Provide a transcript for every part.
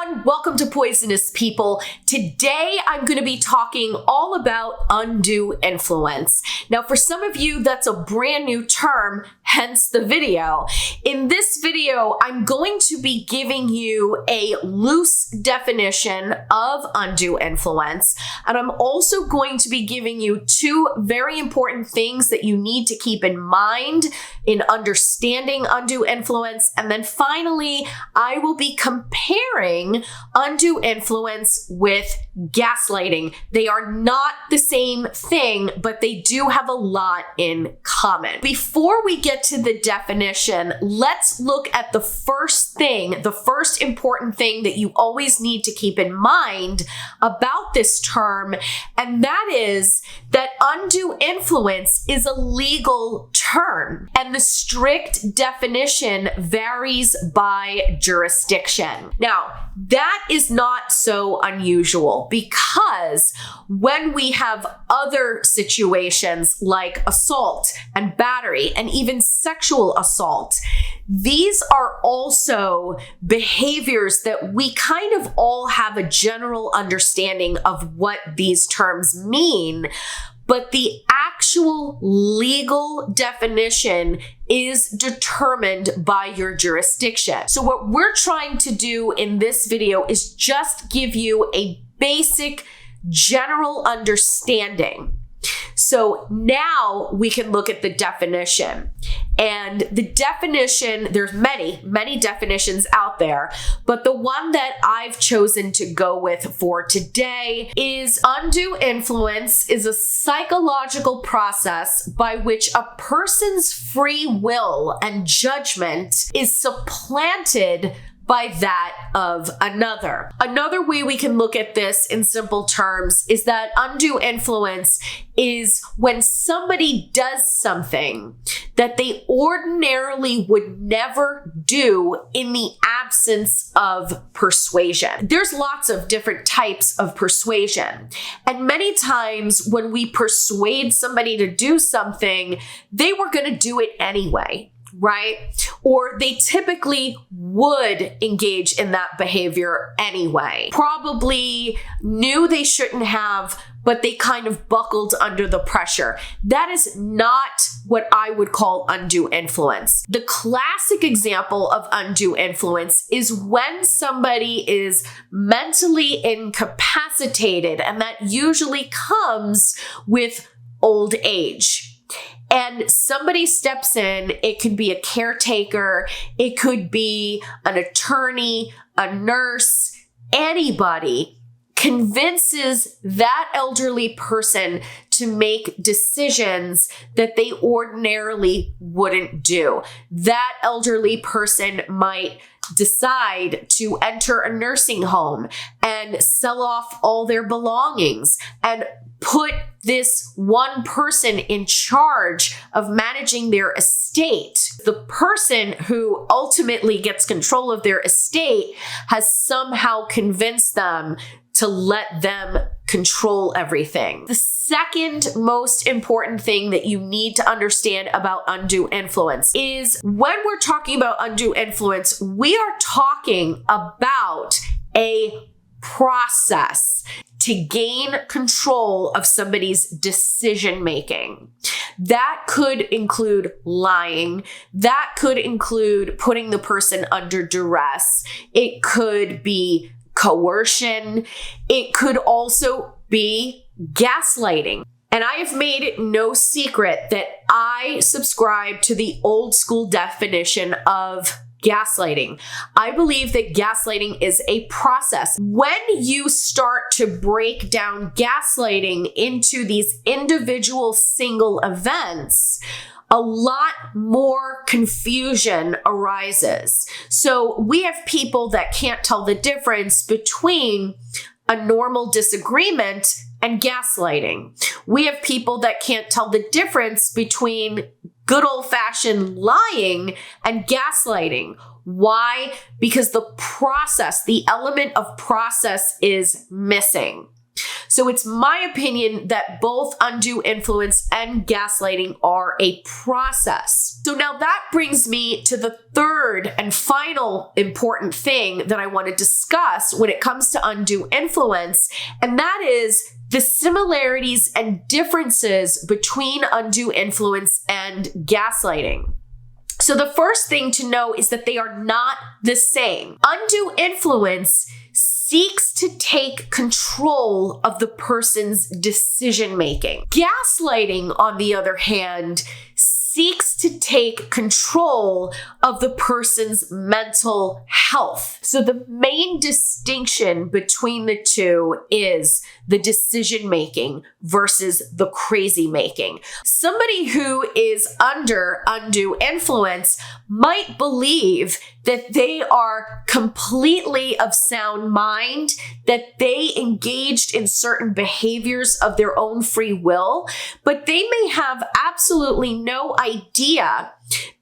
everyone, welcome to Poisonous People. Today I'm going to be talking all about undue influence. Now for some of you that's a brand new term, hence the video. In this video I'm going to be giving you a loose definition of undue influence, and I'm also going to be giving you two very important things that you need to keep in mind in understanding undue influence, and then finally I will be comparing undue influence with gaslighting. They are not the same thing, but they do have a lot in common. Before we get to the definition, let's look at the first thing, the first important thing that you always need to keep in mind about this term, and that is that undue influence is a legal term, and the strict definition varies by jurisdiction. Now, that is not so unusual because when we have other situations like assault and battery and even sexual assault, these are also behaviors that we kind of all have a general understanding of what these terms mean, but the actual legal definition is determined by your jurisdiction. So what we're trying to do in this video is just give you a basic general understanding. So now we can look at the definition. And the definition, there's many definitions out there, but the one that I've chosen to go with for today is undue influence is a psychological process by which a person's free will and judgment is supplanted by that of another. Another way we can look at this in simple terms is that undue influence is when somebody does something that they ordinarily would never do in the absence of persuasion. There's lots of different types of persuasion, and many times when we persuade somebody to do something, they were going to do it anyway, right? Or they typically would engage in that behavior anyway. Probably knew they shouldn't have, but they kind of buckled under the pressure. That is not what I would call undue influence. The classic example of undue influence is when somebody is mentally incapacitated, and that usually comes with old age. And somebody steps in, it could be a caretaker, it could be an attorney, a nurse, anybody convinces that elderly person to make decisions that they ordinarily wouldn't do. That elderly person might decide to enter a nursing home and sell off all their belongings and put this one person in charge of managing their estate. The person who ultimately gets control of their estate has somehow convinced them to let them control everything. The second most important thing that you need to understand about undue influence is when we're talking about undue influence, we are talking about a process to gain control of somebody's decision making. That could include lying. That could include putting the person under duress. It could be coercion. It could also be gaslighting. And I have made it no secret that I subscribe to the old school definition of gaslighting. I believe that gaslighting is a process. When you start to break down gaslighting into these individual single events, a lot more confusion arises. So we have people that can't tell the difference between a normal disagreement and gaslighting. We have people that can't tell the difference between good old-fashioned lying and gaslighting. Why? Because the process, the element of process is missing. So it's my opinion that both undue influence and gaslighting are a process. So now that brings me to the third and final important thing that I want to discuss when it comes to undue influence, and that is the similarities and differences between undue influence and gaslighting. So the first thing to know is that they are not the same. Undue influence seeks to take control of the person's decision making. Gaslighting, on the other hand, seeks to take control of the person's mental health. So the main distinction between the two is the decision making versus the crazy making. Somebody who is under undue influence might believe that they are completely of sound mind, that they engaged in certain behaviors of their own free will, but they may have absolutely no idea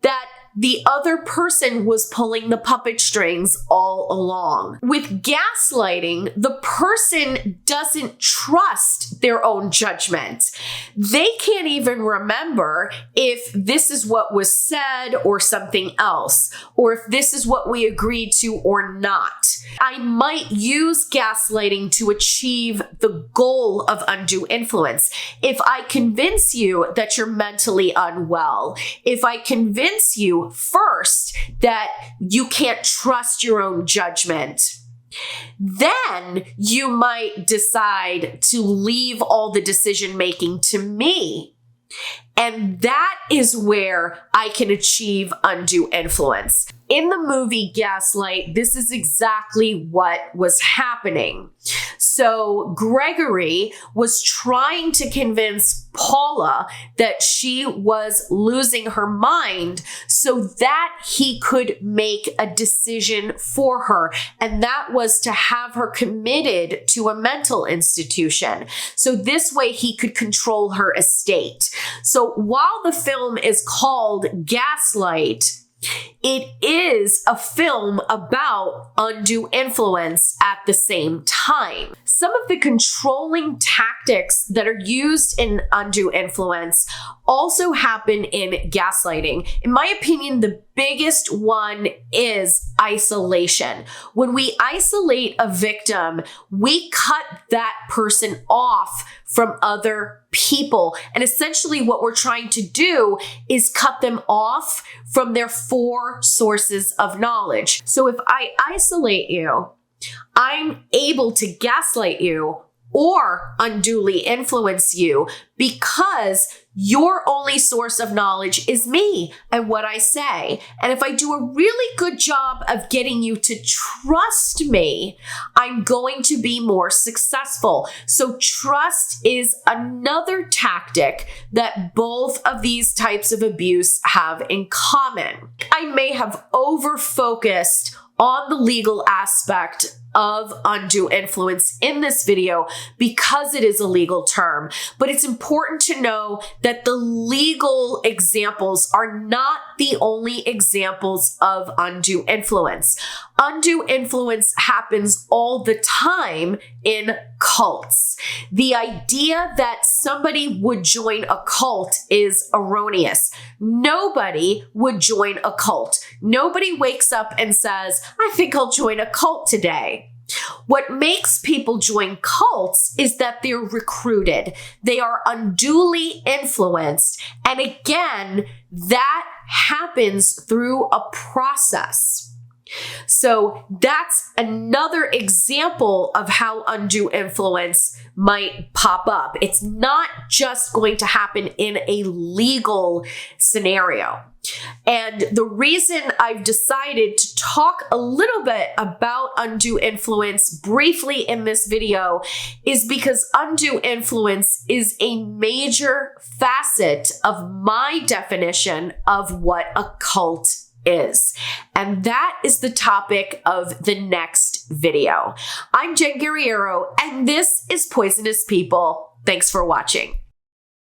that the other person was pulling the puppet strings all along. With gaslighting, the person doesn't trust their own judgment. They can't even remember if this is what was said or something else, or if this is what we agreed to or not. I might use gaslighting to achieve the goal of undue influence. If I convince you that you're mentally unwell, if I convince you first that you can't trust your own judgment, then you might decide to leave all the decision making to me. And that is where I can achieve undue influence. In the movie Gaslight, this is exactly what was happening. So Gregory was trying to convince Paula that she was losing her mind so that he could make a decision for her. And that was to have her committed to a mental institution. So this way he could control her estate. So while the film is called Gaslight, it is a film about undue influence at the same time. Some of the controlling tactics that are used in undue influence also happen in gaslighting. In my opinion, the biggest one is isolation. When we isolate a victim, we cut that person off from other people. And essentially what we're trying to do is cut them off from their four sources of knowledge. So if I isolate you, I'm able to gaslight you or unduly influence you because your only source of knowledge is me and what I say. And if I do a really good job of getting you to trust me, I'm going to be more successful. So trust is another tactic that both of these types of abuse have in common. I may have over-focused on the legal aspect of undue influence in this video because it is a legal term, but it's important to know that the legal examples are not the only examples of undue influence. Undue influence happens all the time in cults. The idea that somebody would join a cult is erroneous. Nobody would join a cult. Nobody wakes up and says, I think I'll join a cult today. What makes people join cults is that they're recruited. They are unduly influenced. And again, that happens through a process. So that's another example of how undue influence might pop up. It's not just going to happen in a legal scenario. And the reason I've decided to talk a little bit about undue influence briefly in this video is because undue influence is a major facet of my definition of what a cult is. And that is the topic of the next video. I'm Jen Guerriero, and this is Poisonous People. Thanks for watching.